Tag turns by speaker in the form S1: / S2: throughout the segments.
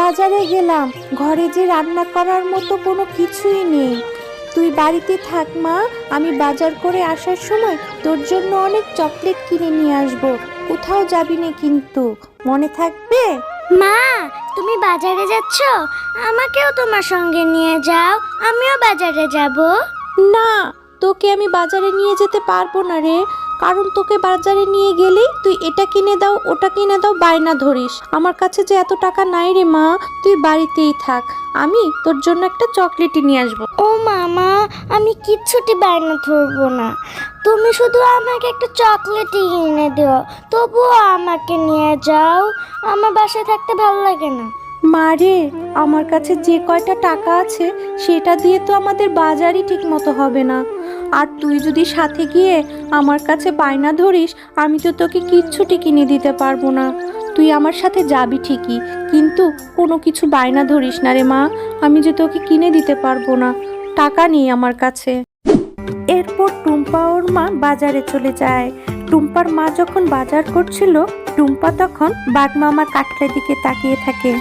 S1: বাজারে গেলাম, ঘরে যে রান্না করার মতো কোনো কিছুই নেই। তুই বাড়িতে থাক মা, আমি বাজার করে আসার সময় তোর জন্য অনেক চকলেট কিনে নিয়ে আসবো। কোথাও যাবি না কিন্তু, মনে থাকবে?
S2: মা, তুমি বাজারে যাচ্ছ? আমাকেও তোমার সঙ্গে নিয়ে যাও, আমিও বাজারে যাব।
S1: না, তোকে আমি বাজারে নিয়ে যেতে পারবো না রে। কারণ তোকে বাজারে নিয়ে গেলেই তুই এটা কিনে দাও ওটা কিনে দাও বায়না ধরিস। আমার কাছে যে এত টাকা নাই রে মা, তুই বাড়িতেই থাক, আমি তোর জন্য একটা চকলেটই নিয়ে আসবো।
S2: ও মামা, আমি কিচ্ছুটি বায়না ধরবো না, তুমি শুধু আমাকে একটা চকলেটই কিনে দিও, তবুও আমাকে নিয়ে যাও, আমার বাসায় থাকতে ভালো লাগে না।
S1: মা রে, আমার কাছে যে কয়টা টাকা আছে সেটা দিয়ে তো আমাদের বাজারই ঠিক মতো হবে না। আর তুই যদি সাথে গিয়ে আমার কাছে বায়না ধরিস, আমি তো তোকে কিচ্ছুটি কিনে দিতে পারবো না। তুই আমার সাথে যাবি ঠিকই, কিন্তু কোনো কিছু বায়না ধরিস না রে মা, আমি যে তোকে কিনে দিতে পারবো না, টাকা নেই আমার কাছে। এরপর টুম্পা ওর মা বাজারে চলে যায়। টুম্পার মা যখন বাজার করছিল, টুম্পা তখন বাঘ মামার কাঠের দিকে তাকিয়ে থাকে।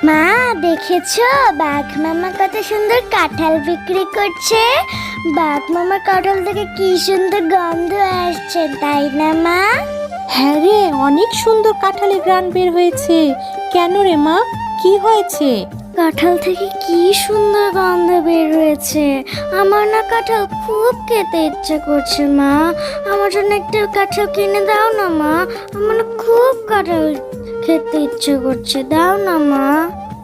S2: মা, দেখেছো বাঘ মামা কত সুন্দর কাঁঠাল বিক্রি করছে? বাঘ মামার কাঁঠাল থেকে কি সুন্দর গন্ধ আসছে, তাই না মা?
S1: হ্যাঁ রে, অনেক সুন্দর কাঁঠালের ঘ্রাণ বের হয়েছে। কেন রে মা, কি হয়েছে?
S2: কাঁঠাল থেকে কি সুন্দর গন্ধ বের হয়েছে, আমার না কাঁঠাল খুব খেতে ইচ্ছে করছে মা, আমার জন্য একটা কাঁঠাল কিনে দাও না মা, আমার না খুব কাঁঠাল খেতে ইচ্ছে করছে, দাও না মা।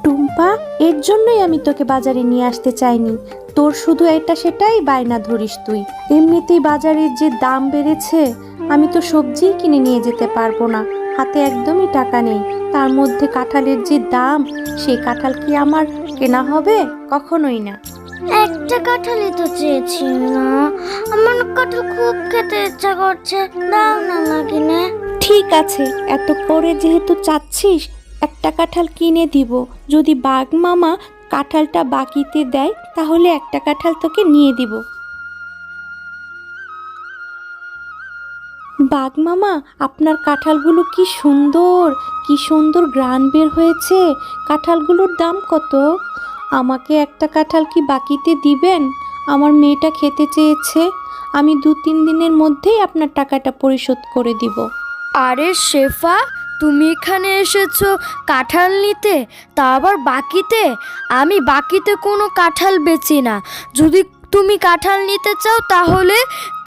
S1: টুম্পা, এর জন্যই আমি তোকে বাজারে নিয়ে আসতে চাইনি। তোর শুধু এটা সেটাই বায়না ধরিস তুই। এমনিতেই বাজারের যে দাম বেড়েছে, আমি তো সবজি কিনে নিয়ে যেতে পারবো না, হাতে একদমই টাকা নেই। তার মধ্যে কাঁঠালের যে দাম, সেই কাঁঠাল কি আমার কেনা হবে? কখনোই না।
S2: একটা কাঁঠালই তো চেয়েছি না, আমার না কাঁঠাল খুব খেতে ইচ্ছা করছে, দাও না মা কিনে।
S1: ঠিক আছে, এত করে যেহেতু চাচ্ছিস, একটা কাঁঠাল কিনে দিব। যদি বাঘ মামা কাঁঠালটা বাকিতে দেয়, তাহলে একটা কাঁঠাল তোকে নিয়ে দিব। বাঘ মামা, আপনার কাঁঠালগুলো কি সুন্দর, কি সুন্দর ঘ্রাণ বের হয়েছে। কাঁঠালগুলোর দাম কত? আমাকে একটা কাঁঠাল কি বাকিতে দিবেন? আমার মেয়েটা খেতে চেয়েছে, আমি 2-3 দিনের মধ্যেই আপনার টাকাটা পরিশোধ করে দিব।
S3: আরে শেফা, তুমি এখানে এসেছো কাঁঠাল নিতে, তা আবার বাকিতে? আমি বাকিতে কোনো কাঁঠাল বেচি না। যদি তুমি কাঁঠাল নিতে চাও তাহলে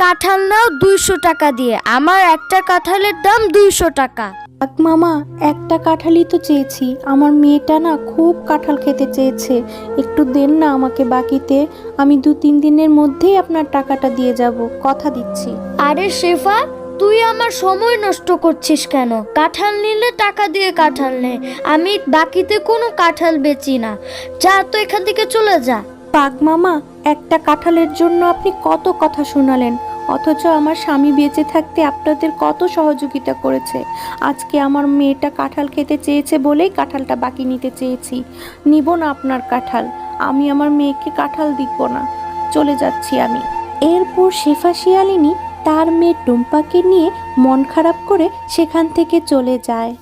S3: কাঁঠাল নাও 200 টাকা দিয়ে, আমার একটা কাঁঠালের দাম 200 টাকা।
S1: বাঘ মামা, একটা কাঁঠালই তো চেয়েছি, আমার মেয়েটা না খুব কাঁঠাল খেতে চেয়েছে, একটু দেন না আমাকে বাকিতে। আমি 2-3 দিনের মধ্যেই আপনার টাকাটা দিয়ে যাব, কথা দিচ্ছি।
S3: আরে শেফা, তুই আমার সময় নষ্ট করছিস কেন? কাঁঠাল নিলে টাকা দিয়ে কাঁঠাল নে, আমি বাকিতে কোনো কাঁঠাল বেচি না। যা তো এখান থেকে চলে যা।
S1: বাঘ মামা, একটা কাঁঠালের জন্য আপনি কত কথা শোনালেন, অথচ আমার স্বামী বেঁচে থাকতে আপনাদের কত সহযোগিতা করেছে। আজকে আমার মেয়েটা কাঁঠাল খেতে চেয়েছে বলেই কাঁঠালটা বাকি নিতে চেয়েছি। নিব না আপনার কাঁঠাল, আমি আমার মেয়েকে কাঁঠাল দিব না, চলে যাচ্ছি আমি। এরপর শেফা শিয়ালিনী তার মেয়ে টুম্পাকে নিয়ে মন খারাপ করে সেখান থেকে চলে যায়।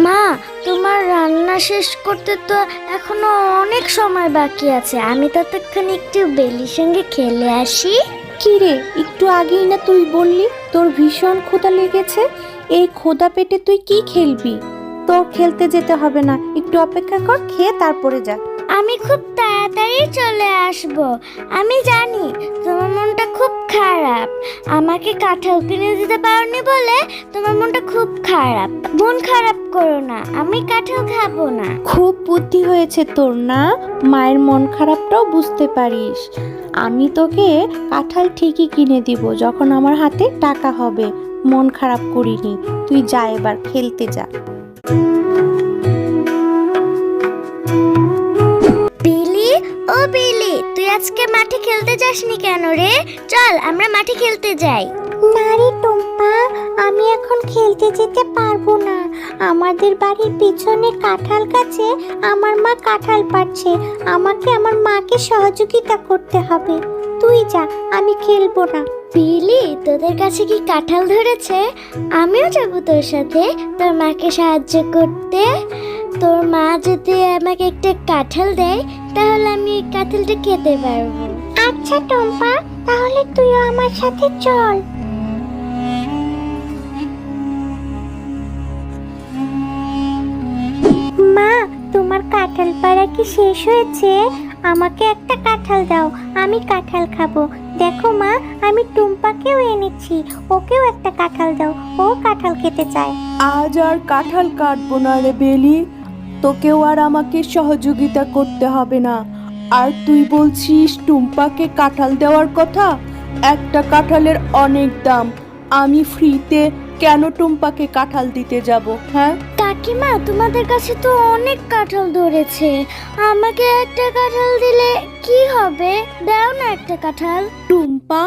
S2: মা, তোমার রান্না শেষ করতে তো এখনো অনেক সময় বাকি আছে, আমি ততক্ষণ একটু বেলির সঙ্গে খেলে আসি।
S1: কি রে, একটু আগেই না তুই বললি তোর ভীষণ ক্ষুধা লেগেছে? এই ক্ষুধা পেটে তুই কি খেলবি? তোর খেলতে যেতে হবে না, একটু অপেক্ষা কর, খেয়ে তারপরে যা।
S2: আমি খুব তাড়াতাড়ি চলে আসব, আমি জানি তোমার মনটা খুব খারাপ, আমাকে কাঁঠাল কিনে দিতে পারোনি বলে তোমার মনটা খুব খারাপ, মন খারাপ করো না, আমি কাঁঠাল খাবো না।
S1: খুব বুদ্ধি হয়েছে তোর না, মায়ের মন খারাপটাও বুঝতে পারিস। আমি তোকে কাঁঠাল ঠিকই কিনে দিব যখন আমার হাতে টাকা হবে, মন খারাপ করিনি। তুই যা, এবার খেলতে যা।
S2: বিলি, ও বিলি, তুই আজকে মাঠে খেলতে যাসনি কেন রে? চল আমরা মাঠে খেলতে যাই। না রে টুম্পা, আমি এখন খেলতে যেতে পারবো না, আমাদের বাড়ির পিছনে কাঁঠাল গাছে আমার মা কাঁঠাল পাড়ছে, আমাকে আমার মাকে সহযোগিতা করতে হবে, তুই যা, আমি খেলবো না। বিলি, তোদের কাছে কি কাঁঠাল ধরেছে? আমিও যাবো তোর সাথে তোর মাকে সাহায্য করতে। তোর মা যদি আমাকে একটা কাঁঠাল দেয় তাহলে আমি এই কাঁঠালটা খেতে পারবো। আচ্ছা টম্পা, তাহলে তুইও আমার সাথে চল। মা, তোমার কাঁঠাল পাড়া কি শেষ হয়েছে? আমাকে একটা কাঁঠাল দাও, আমি কাঁঠাল খাবো। দেখো মা, আমি টুম্পাকেও এনেছি, ওকেও একটা কাঁঠাল দাও, ও কাঁঠাল খেতে চায়।
S1: আজ আর কাঁঠাল কাটবো না রে বেলি, তোকেও আর আমাকে সহযোগিতা করতে হবে না। আর তুই বলছিস টুম্পাকে কাঁঠাল দেওয়ার কথা? একটা কাঁঠালের অনেক দাম, আমি ফ্রিতে কেন টুম্পাকে কাঁঠাল দিতে যাব? হ্যাঁ
S2: কাকিমা, তোমাদের কাছে তো অনেক কাঁঠাল ধরেছে, আমাকে একটা কাঁঠাল দিলে কি হবে? দাও না একটা কাঁঠাল।
S1: টুম্পা,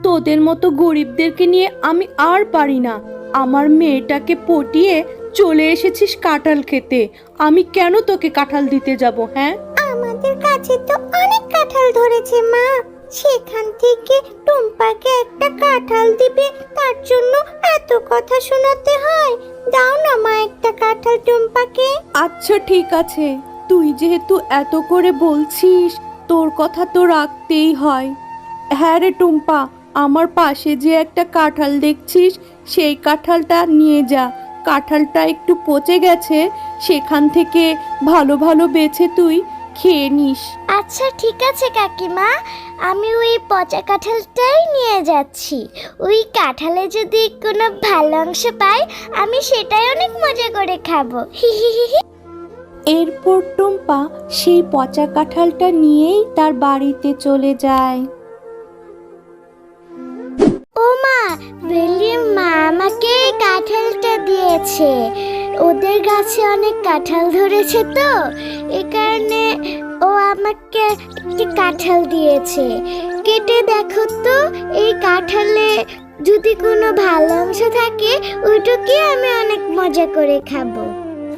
S1: তোদের মতো গরিবদেরকে নিয়ে আমি আর পারি না। আমার মেয়েটাকে পটিয়ে চলে এসেছিস কাঁঠাল খেতে, আমি কেন তোকে কাঁঠাল দিতে যাব? হ্যাঁ,
S2: আমাদের কাছে তো অনেক কাঁঠাল ধরেছে মা, সেখান থেকে টুম্পাকে একটা কাঁঠাল দিবে তার জন্য এত কথা শোনাতে হয়? দাও না মা একটা কাঁঠাল টুম্পাকে।
S1: আচ্ছা ঠিক আছে, তুই যেহেতু এত করে বলছিস, তোর কথা তো রাখতেই হয়। হ্যাঁ রে টুম্পা, আমার পাশে যে একটা কাঁঠাল দেখছিস, সেই কাঁঠালটা নিয়ে যা। কাঁঠালটা একটু পচে গেছে, সেখান থেকে ভালো ভালো বেছে তুই খেয়ে নিস।
S2: আচ্ছা ঠিক আছে কাকিমা, আমি ওই পচা কাঁঠালটাই নিয়ে যাচ্ছি। ওই কাঁঠালে যদি কোনো ভালো অংশ পাই, আমি সেটাই অনেক মজা করে খাবো। হি হি হি হি।
S1: এরপর টুম্পা সেই পচা কাঁঠালটা নিয়েই তার বাড়িতে চলে যায়।
S2: ও মা, বেলির মা আমাকে এই কাঁঠালটা দিয়েছে। ওদের গাছে অনেক কাঁঠাল ধরেছে তো, এই কারণে ও আমাকে একটি কাঁঠাল দিয়েছে। কেটে দেখো তো, এই কাঁঠালে যদি কোনো ভালো অংশ থাকে, ওইটাকে আমি অনেক মজা করে খাবো।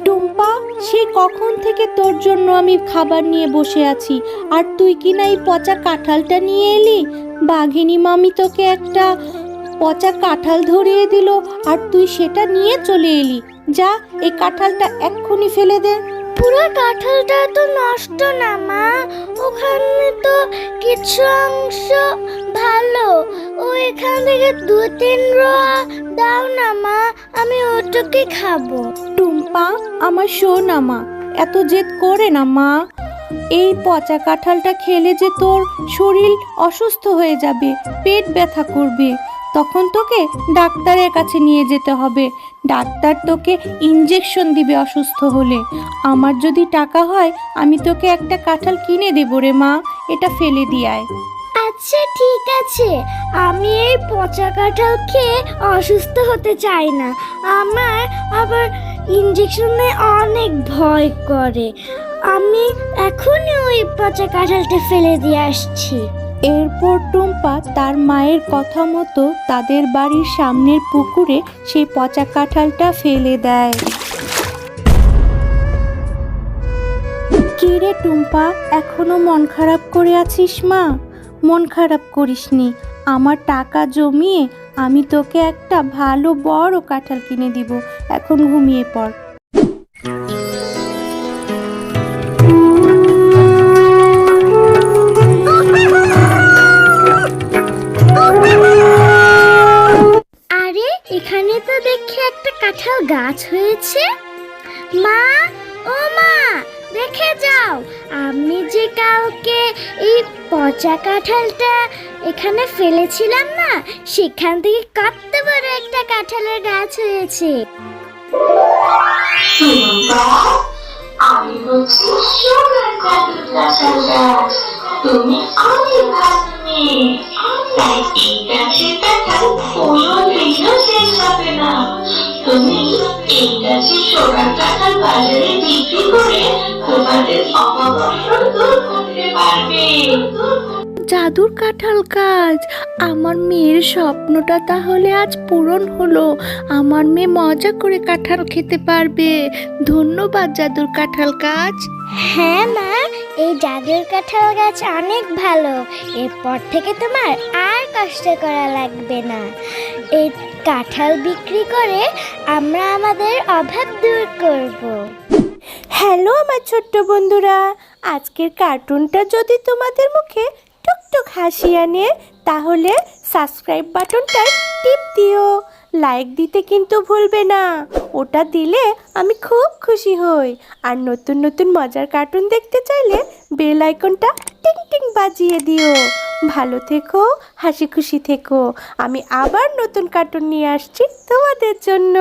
S1: টুম্পা, সেই কখন থেকে তোর জন্য আমি খাবার নিয়ে বসে আছি, আর তুই কি না এই পচা কাঁঠালটা নিয়ে এলি? বাঘিনী মামি তোকে একটা পচা কাঁঠাল ধরিয়ে দিল, আর তুই সেটা নিয়ে চলে এলি। যা, এই কাঁঠালটা এক্ষুনি ফেলে দে।
S2: পুরো কাঁঠালটা তো নষ্ট না মা, ওখানে তো কিছু অংশ ভালো। ও এখান থেকে 2-3 রোয়া দাও না মা, আমি ওটাকে খাবো।
S1: টুম্পা, আমার শোনা মা, এত জেদ করে না মা। এই পচা কাঁঠালটা খেলে যে তোর শরীর অসুস্থ হয়ে যাবে, পেট ব্যথা করবে, তখন তোকে ডাক্তারের কাছে নিয়ে যেতে হবে। ডাক্তার তোকে ইঞ্জেকশন দিবে অসুস্থ হলে। আমার যদি টাকা হয়, আমি তোকে একটা কাঁঠাল কিনে দেবো রে মা, এটা ফেলে দিয়ায়।
S2: আচ্ছা ঠিক আছে, আমি এই পচা কাঁঠাল খেয়ে অসুস্থ হতে চাই না। আমার আবার ইঞ্জেকশনে অনেক ভয় করে। আমি এখনই ওই পচা কাঁঠালটা ফেলে দিয়ে আসছি।
S1: এরপর টুম্পা তার মায়ের কথা মতো তাদের বাড়ির সামনের পুকুরে সেই পচা কাঁঠালটা ফেলে দেয়। কি রে টুম্পা, এখনো মন খারাপ করে আছিস মা? মন খারাপ করিসনি, আমার টাকা জমিয়ে আমি তোকে একটা ভালো বড় কাঁঠাল কিনে দিব। এখন ঘুমিয়ে পড়।
S2: আরে, এখানে তো দেখি একটা কাঁঠাল গাছ হয়েছে। মা, ও মা, দেখে যাও, আমি যে কালকে এই পচা কাঁঠালটা এখানে ফেলেছিলাম না, সেখান থেকে কত বড় একটা কাঁঠালের গাছ হয়েছে।
S4: আমি হচ্ছি সোনার কাঁঠাল গাছ। তুমি অনেক ভালো মেয়ে, তাই এই গাছের কাঁঠাল কোনো দিনও শেষ হবে না। তুমি এই গাছের সোনার কাঁঠাল বাজারে বিক্রি করে তোমাদের অভাব দূর করতে পারবে।
S1: জাদুর কাঁঠাল গাছ, আমার মেয়ের স্বপ্নটা তাহলে আজ পূরণ হলো। আমার মেয়ে মজা করে কাঁঠাল খেতে পারবে। ধন্যবাদ জাদুর কাঁঠাল গাছ।
S2: হ্যাঁ মা, এই জাদুর কাঁঠাল গাছ অনেক ভালো। এরপর থেকে তোমার আর কষ্ট করা লাগবে না। এই কাঁঠাল বিক্রি করে আমরা আমাদের অভাব দূর করব।
S1: হ্যালো আমার ছোট্ট বন্ধুরা, আজকের কার্টুনটা যদি তোমাদের মুখে টুকটুক হাসি আনে তাহলে সাবস্ক্রাইব বাটনটায় টিপ দিও। লাইক দিতে কিন্তু ভুলবে না, ওটা দিলে আমি খুব খুশি হই। আর নতুন নতুন মজার কার্টুন দেখতে চাইলে বেল আইকনটা টিং টিং বাজিয়ে দিও। ভালো থেকো, হাসি খুশি থেকো। আমি আবার নতুন কার্টুন নিয়ে আসছি তোমাদের জন্য।